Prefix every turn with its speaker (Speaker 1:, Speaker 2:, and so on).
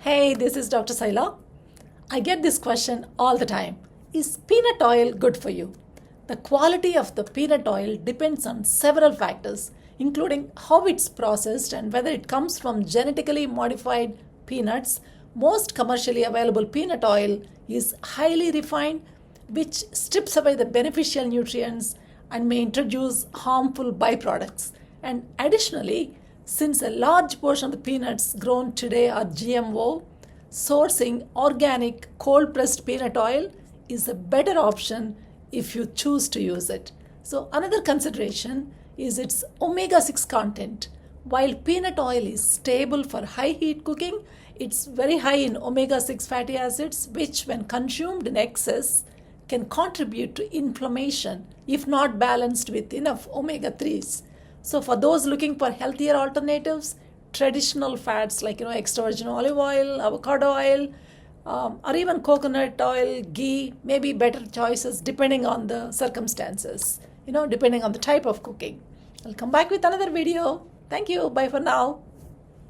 Speaker 1: Hey, this is Dr. Saila. I get this question all the time. Is peanut oil good for you? The quality of the peanut oil depends on several factors, including how it's processed and whether it comes from genetically modified peanuts. Most commercially available peanut oil is highly refined, which strips away the beneficial nutrients and may introduce harmful byproducts. And additionally, since a large portion of the peanuts grown today are GMO, sourcing organic cold pressed peanut oil is a better option if you choose to use it. So, another consideration is its omega 6 content. While peanut oil is stable for high heat cooking, it's very high in omega 6 fatty acids, which, when consumed in excess, can contribute to inflammation if not balanced with enough omega 3s. So, for those looking for healthier alternatives, traditional fats like extra virgin olive oil, avocado oil, or even coconut oil, ghee may be better choices depending on the circumstances, depending on the type of cooking. I'll come back with another video. Thank you. Bye for now.